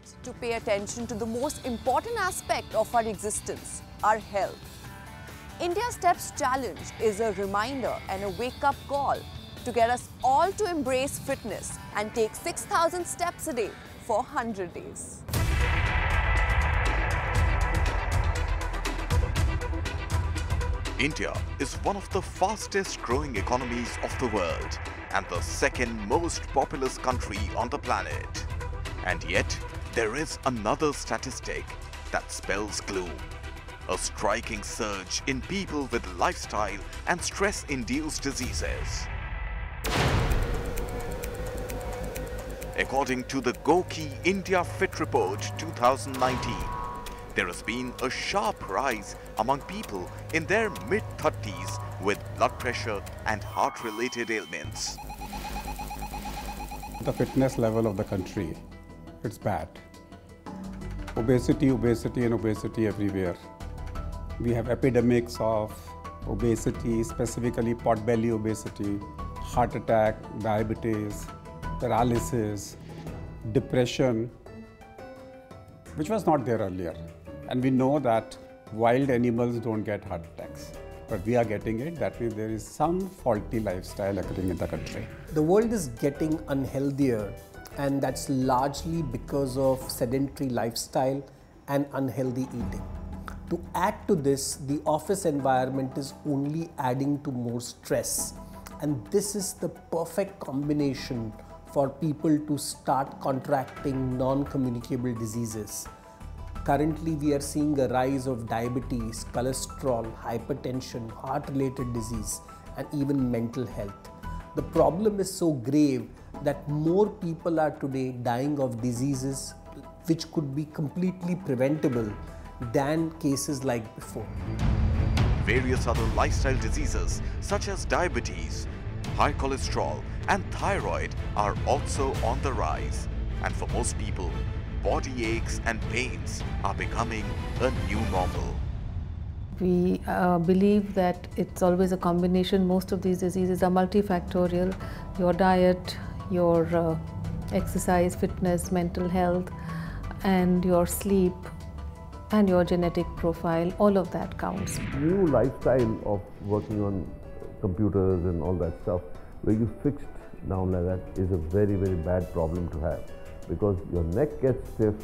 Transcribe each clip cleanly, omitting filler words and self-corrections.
forced to pay attention to the most important aspect of our existence, our health. India Steps Challenge is a reminder and a wake-up call to get us all to embrace fitness and take 6,000 steps a day for 100 days. India is one of the fastest growing economies of the world and the second most populous country on the planet. And yet, there is another statistic that spells gloom. A striking surge in people with lifestyle and stress-induced diseases. According to the Goki India Fit Report 2019, there has been a sharp rise among people in their mid-30s with blood pressure and heart-related ailments. The fitness level of the country, it's bad. Obesity, obesity and obesity everywhere. We have epidemics of obesity, specifically pot-belly obesity, heart attack, diabetes, paralysis, depression, which was not there earlier. And we know that wild animals don't get heart attacks, but we are getting it. That means there is some faulty lifestyle occurring in the country. The world is getting unhealthier, and that's largely because of sedentary lifestyle and unhealthy eating. To add to this, the office environment is only adding to more stress, and this is the perfect combination for people to start contracting non-communicable diseases. Currently, we are seeing a rise of diabetes, cholesterol, hypertension, heart-related disease, and even mental health. The problem is so grave that more people are today dying of diseases which could be completely preventable than cases like before. Various other lifestyle diseases such as diabetes, high cholesterol and thyroid are also on the rise. And for most people, body aches and pains are becoming a new normal. We believe that it's always a combination. Most of these diseases are multifactorial. Your diet, your exercise, fitness, mental health, and your sleep, and your genetic profile, all of that counts. New lifestyle of working on computers and all that stuff, where you fixed down like that, is a very, very bad problem to have, because your neck gets stiff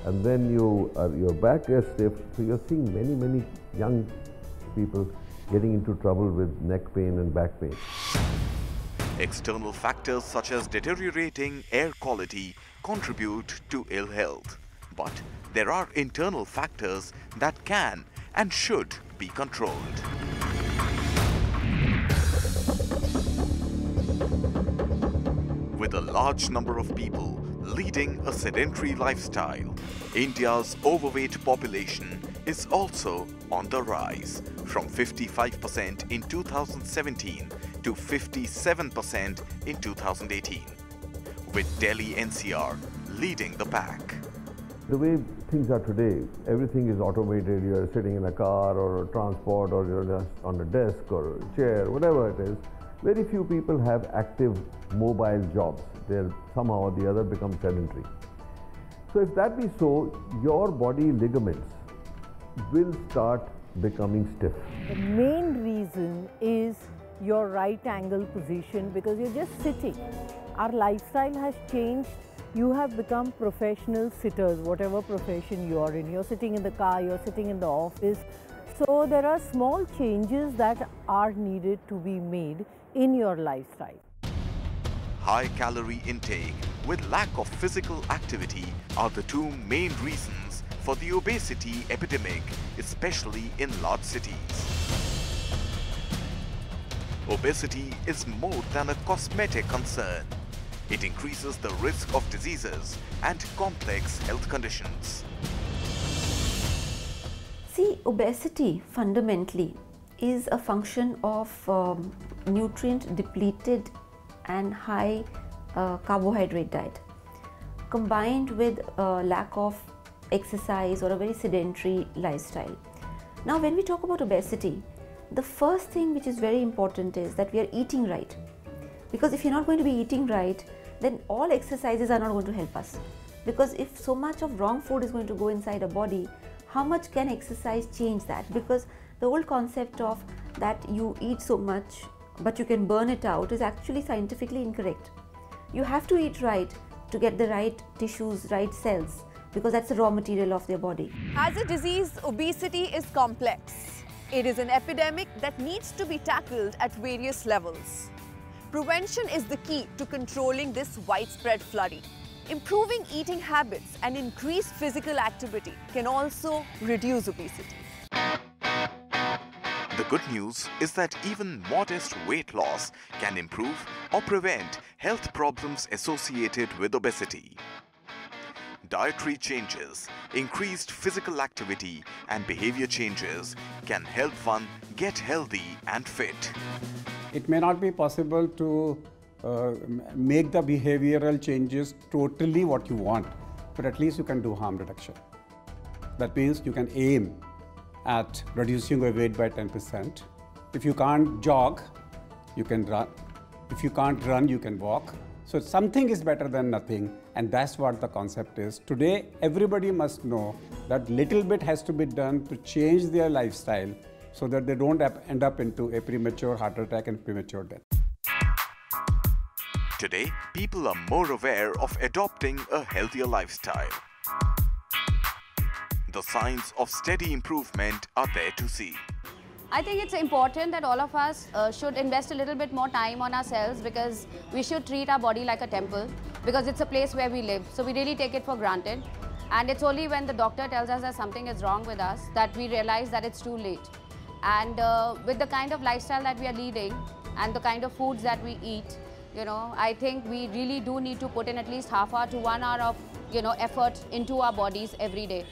and then your back gets stiff. So you're seeing many, many young people getting into trouble with neck pain and back pain. External factors such as deteriorating air quality contribute to ill health. But there are internal factors that can and should be controlled. With a large number of people leading a sedentary lifestyle, India's overweight population is also on the rise, from 55% in 2017 to 57% in 2018, with Delhi NCR leading the pack. The way things are today, everything is automated. You're sitting in a car or a transport, or you're just on a desk or a chair, whatever it is. Very few people have active mobile jobs. They're somehow or the other become sedentary. So if that be so, your body ligaments will start becoming stiff. The main reason is your right angle position, because you're just sitting. Our lifestyle has changed. You have become professional sitters, whatever profession you are in. You're sitting in the car, you're sitting in the office. So there are small changes that are needed to be made in your lifestyle. High calorie intake with lack of physical activity are the two main reasons for the obesity epidemic, especially in large cities. Obesity is more than a cosmetic concern. It increases the risk of diseases and complex health conditions. See, obesity fundamentally is a function of nutrient depleted and high carbohydrate diet, combined with lack of exercise or a very sedentary lifestyle. Now, when we talk about obesity, the first thing which is very important is that we are eating right. Because if you're not going to be eating right, then all exercises are not going to help us. Because if so much of wrong food is going to go inside a body, how much can exercise change that? Because the whole concept of that you eat so much but you can burn it out is actually scientifically incorrect. You have to eat right to get the right tissues, right cells, because that's the raw material of their body. As a disease, obesity is complex. It is an epidemic that needs to be tackled at various levels. Prevention is the key to controlling this widespread flurry. Improving eating habits and increased physical activity can also reduce obesity. The good news is that even modest weight loss can improve or prevent health problems associated with obesity. Dietary changes, increased physical activity and behavior changes can help one get healthy and fit. It may not be possible to make the behavioral changes totally what you want, but at least you can do harm reduction. That means you can aim at reducing your weight by 10%. If you can't jog, you can run. If you can't run, you can walk. So something is better than nothing, and that's what the concept is. Today, everybody must know that little bit has to be done to change their lifestyle so that they don't end up into a premature heart attack and premature death. Today, people are more aware of adopting a healthier lifestyle. The signs of steady improvement are there to see. I think it's important that all of us should invest a little bit more time on ourselves, because we should treat our body like a temple, because it's a place where we live. So we really take it for granted. And it's only when the doctor tells us that something is wrong with us that we realize that it's too late. And with the kind of lifestyle that we are leading and the kind of foods that we eat, I think we really do need to put in at least half hour to 1 hour of, effort into our bodies every day.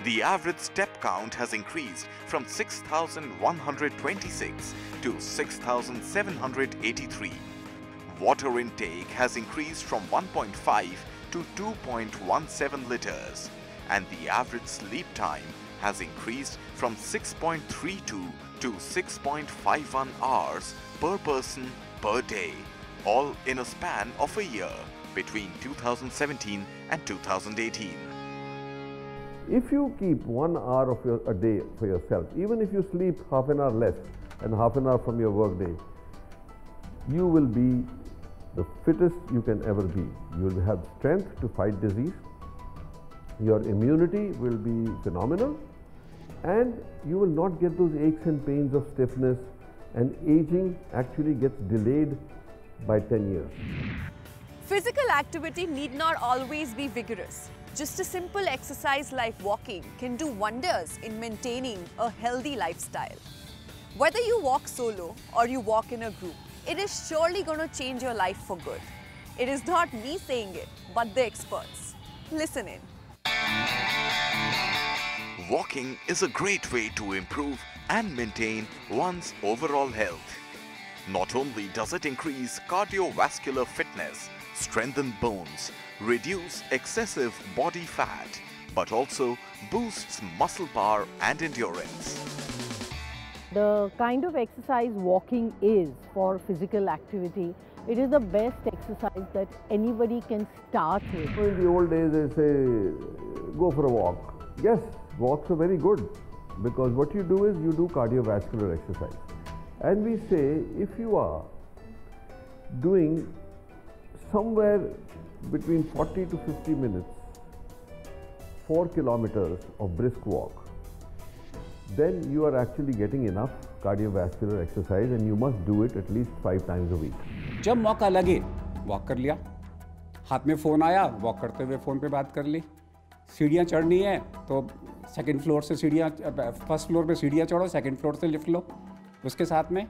The average step count has increased from 6,126 to 6,783. Water intake has increased from 1.5 to 2.17 liters, and the average sleep time has increased from 6.32 to 6.51 hours per person per day, all in a span of a year between 2017 and 2018. If you keep 1 hour of a day for yourself, even if you sleep half an hour less and half an hour from your work day, you will be the fittest you can ever be. You will have strength to fight disease, your immunity will be phenomenal, and you will not get those aches and pains of stiffness, and aging actually gets delayed by 10 years. Physical activity need not always be vigorous. Just a simple exercise like walking can do wonders in maintaining a healthy lifestyle. Whether you walk solo or you walk in a group, it is surely going to change your life for good. It is not me saying it, but the experts. Listen in. Walking is a great way to improve and maintain one's overall health. Not only does it increase cardiovascular fitness, strengthen bones, reduce excessive body fat, but also boosts muscle power and endurance. The kind of exercise walking is for physical activity, it is the best exercise that anybody can start with. In the old days, they say, go for a walk. Yes, walks are very good, because what you do is you do cardiovascular exercise. And we say, if you are doing somewhere between 40 to 50 minutes, 4 kilometers of brisk walk, then you are actually getting enough cardiovascular exercise, and you must do it at least 5 times a week. जब मौका लगे walk कर लिया, हाथ में phone आया walk करते हुए फ़ोन पे बात कर ली, सीढ़ियाँ चढ़नी है तो सेकंड फ्लोर से सीढ़ियाँ, फर्स्ट फ्लोर पे सीढ़ियाँ चढ़ो, सेकंड फ्लोर से लिफ्ट लो. उसके साथ में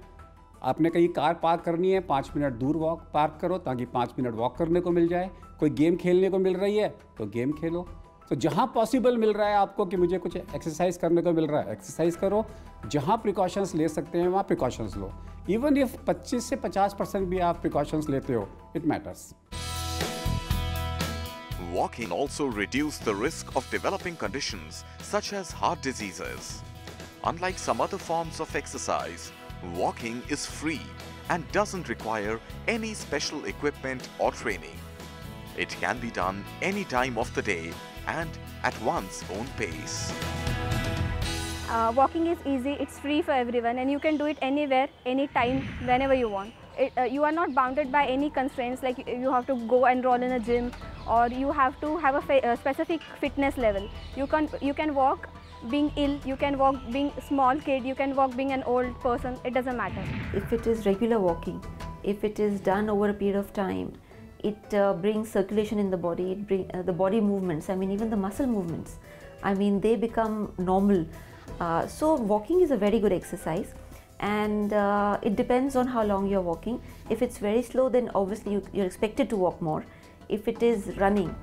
आपने कहीं कार पार्क करनी है, 5 मिनट दूर वॉक पार्क करो ताकि 5 मिनट वॉक करने को मिल जाए. कोई गेम खेलने को मिल रही है तो गेम खेलो. तो जहाँ पॉसिबल मिल रहा है आपको कि मुझे कुछ एक्सरसाइज करने को मिल रहा है, एक्सरसाइज करो. जहाँ प्रिकॉशंस ले सकते हैं वहाँ प्रिकॉशंस लो. इवन इफ 25 से 50% भी आप प्रिकॉशंस लेते हो, it matters. Walking also reduces the risk of developing conditions such as heart diseases. Unlike some other forms of exercise, walking is free and doesn't require any special equipment or training. It can be done any time of the day and at one's own pace. Walking is easy, it's free for everyone, and you can do it anywhere, anytime, whenever you want. You are not bounded by any constraints like you have to go enroll in a gym or you have to have a specific fitness level. You can walk being ill, you can walk being small kid, you can walk being an old person, it doesn't matter. If it is regular walking, if it is done over a period of time, it brings circulation in the body, it brings the body movements, I mean even the muscle movements, I mean they become normal. So walking is a very good exercise, and it depends on how long you're walking. If it's very slow, then obviously you're expected to walk more. If it is running,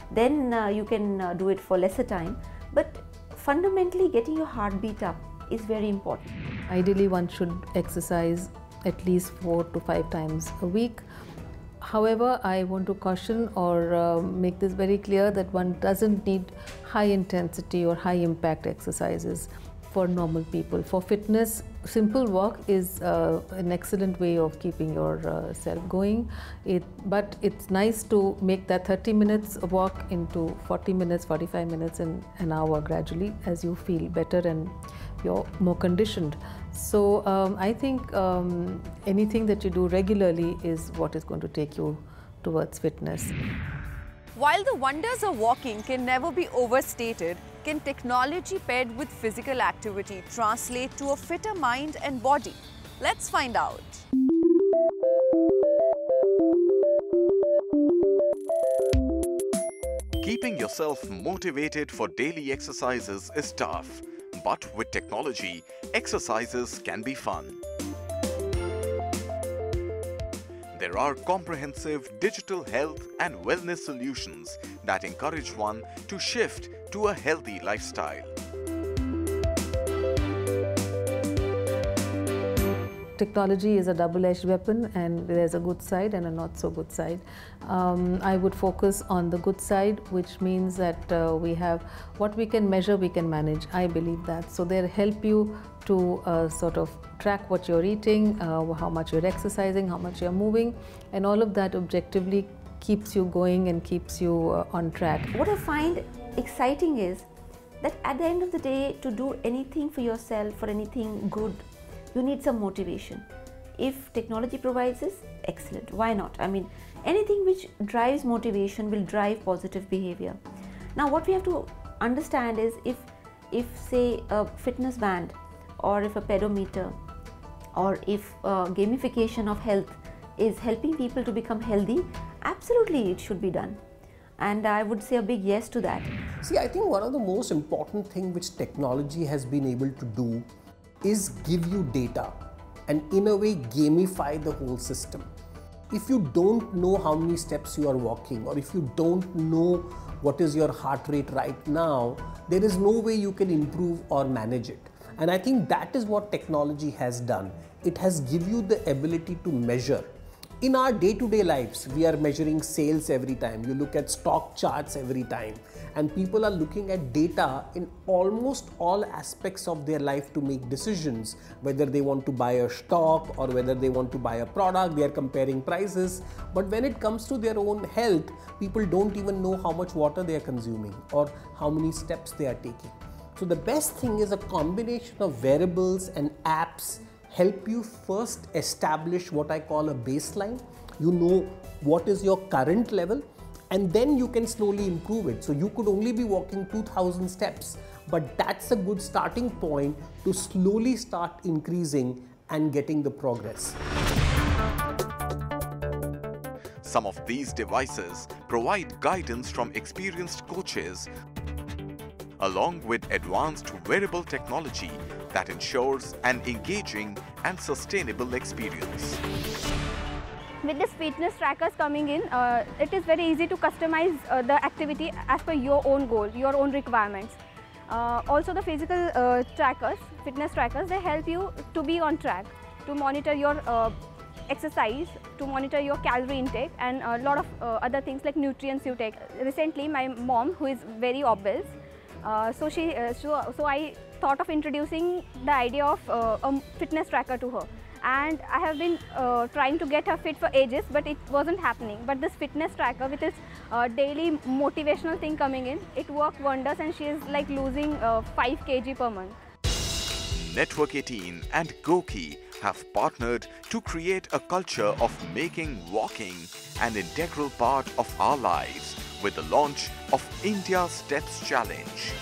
then you can do it for lesser time, but fundamentally getting your heartbeat up is very important. Ideally, one should exercise at least 4 to 5 times a week. However, I want to caution or make this very clear that one doesn't need high intensity or high impact exercises for normal people. For fitness, simple walk is an excellent way of keeping yourself going. But it's nice to make that 30 minutes walk into 40 minutes, 45 minutes and an hour gradually as you feel better and you're more conditioned. So I think anything that you do regularly is what is going to take you towards fitness. While the wonders of walking can never be overstated, can technology paired with physical activity translate to a fitter mind and body? Let's find out. Keeping yourself motivated for daily exercises is tough, but with technology, exercises can be fun. There are comprehensive digital health and wellness solutions that encourage one to shift to a healthy lifestyle. Technology is a double-edged weapon, and there's a good side and a not so good side. I would focus on the good side, which means that we have what we can measure, we can manage. I believe that. So they help you to sort of track what you're eating, how much you're exercising, how much you're moving, and all of that objectively keeps you going and keeps you on track. What I find exciting is that at the end of the day, to do anything for yourself or anything good, you need some motivation. If technology provides this, excellent, why not? I mean, anything which drives motivation will drive positive behavior. Now what we have to understand is if say a fitness band or if a pedometer or if gamification of health is helping people to become healthy, absolutely it should be done. And I would say a big yes to that. See, I think one of the most important things which technology has been able to do is give you data and in a way gamify the whole system. If you don't know how many steps you are walking, or if you don't know what is your heart rate right now, there is no way you can improve or manage it. And I think that is what technology has done. It has given you the ability to measure. In our day-to-day lives, we are measuring sales every time. You look at stock charts every time, and people are looking at data in almost all aspects of their life to make decisions, whether they want to buy a stock or whether they want to buy a product. They are comparing prices. But when it comes to their own health, people don't even know how much water they are consuming or how many steps they are taking. So the best thing is a combination of wearables and apps help you first establish what I call a baseline. You know what is your current level, and then you can slowly improve it. So you could only be walking 2,000 steps, but that's a good starting point to slowly start increasing and getting the progress. Some of these devices provide guidance from experienced coaches, along with advanced wearable technology that ensures an engaging and sustainable experience. With this fitness trackers coming in, it is very easy to customize the activity as per your own goal, your own requirements. Also the physical trackers, fitness trackers, they help you to be on track, to monitor your exercise, to monitor your calorie intake and a lot of other things like nutrients you take. Recently my mom, who is very obese, so I thought of introducing the idea of a fitness tracker to her, and I have been trying to get her fit for ages, but it wasn't happening. But this fitness tracker with its daily motivational thing coming in, it worked wonders, and she is like losing 5 kg per month. Network 18 and Goki have partnered to create a culture of making walking an integral part of our lives with the launch of India Steps Challenge.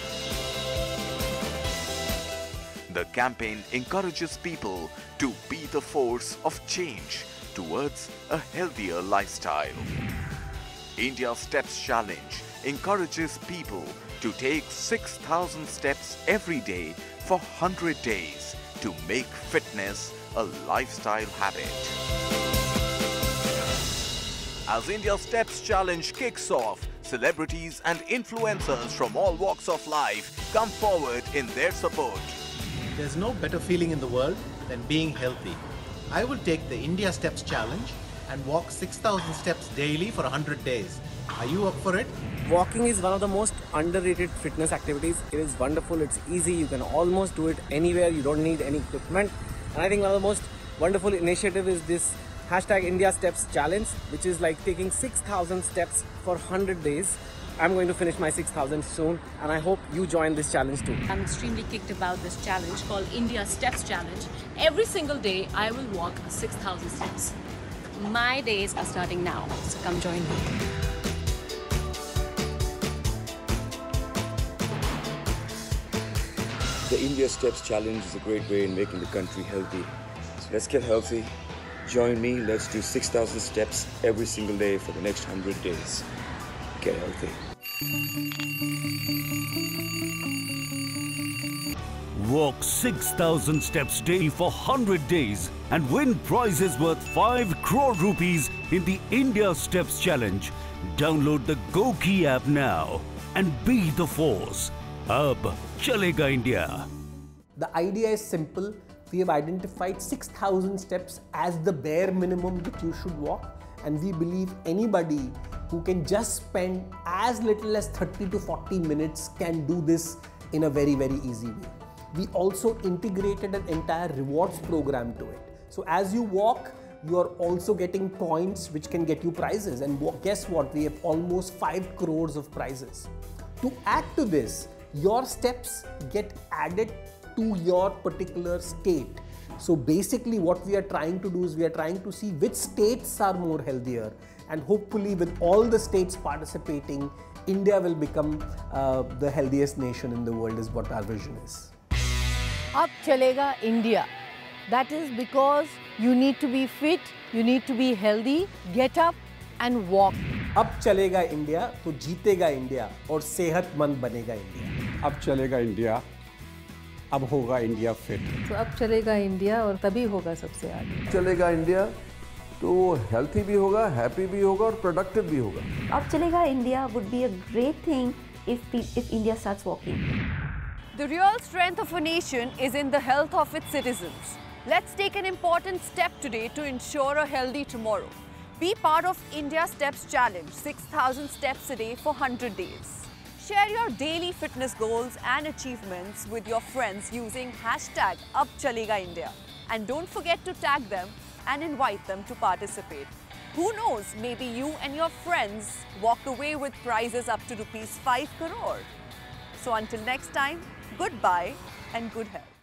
The campaign encourages people to be the force of change towards a healthier lifestyle. India Steps Challenge encourages people to take 6,000 steps every day for 100 days to make fitness a lifestyle habit. As India Steps Challenge kicks off, celebrities and influencers from all walks of life come forward in their support. There's no better feeling in the world than being healthy. I will take the India Steps Challenge and walk 6,000 steps daily for 100 days. Are you up for it? Walking is one of the most underrated fitness activities. It is wonderful, it's easy, you can almost do it anywhere, you don't need any equipment. And I think one of the most wonderful initiative is this hashtag India Steps Challenge, which is like taking 6,000 steps for 100 days. I'm going to finish my 6,000 soon, and I hope you join this challenge too. I'm extremely kicked about this challenge called India Steps Challenge. Every single day I will walk 6,000 steps. My days are starting now, so come join me. The India Steps Challenge is a great way in making the country healthy. So let's get healthy. Join me. Let's do 6,000 steps every single day for the next 100 days. Get healthy. Walk 6,000 steps daily for 100 days and win prizes worth 5 crore rupees in the India Steps Challenge. Download the Goki app now and be the force. Ab chalega India. The idea is simple. We have identified 6,000 steps as the bare minimum that you should walk, and we believe anybody who can just spend as little as 30 to 40 minutes can do this in a very, very easy way. We also integrated an entire rewards program to it. So as you walk, you are also getting points which can get you prizes, and guess what? We have almost 5 crores of prizes. To add to this, your steps get added to your particular state. So basically what we are trying to do is we are trying to see which states are more healthier, and hopefully with all the states participating, India will become the healthiest nation in the world is what our vision is. Up chalega India. That is because you need to be fit, you need to be healthy, get up and walk. अब चलेगा India तो जीतेगा India और सेहतमंद बनेगा India. अब चलेगा India, अब होगा इंडिया फिट. तो अब चलेगा इंडिया और तभी होगा सबसे आगे. चलेगा इंडिया तो वो हेल्थी भी होगा, हैप्पी भी होगा और प्रोडक्टिव भी होगा. अब चलेगा India would be a great thing if India starts walking. The real strength of a nation is in the health of its citizens. Let's take an important step today to ensure a healthy tomorrow. Be part of India Steps Challenge, 6,000 steps a day for 100 days. Share your daily fitness goals and achievements with your friends using hashtag #UpChalegaIndia. And don't forget to tag them and invite them to participate. Who knows, maybe you and your friends walk away with prizes up to ₹5 crore. So until next time, goodbye and good health.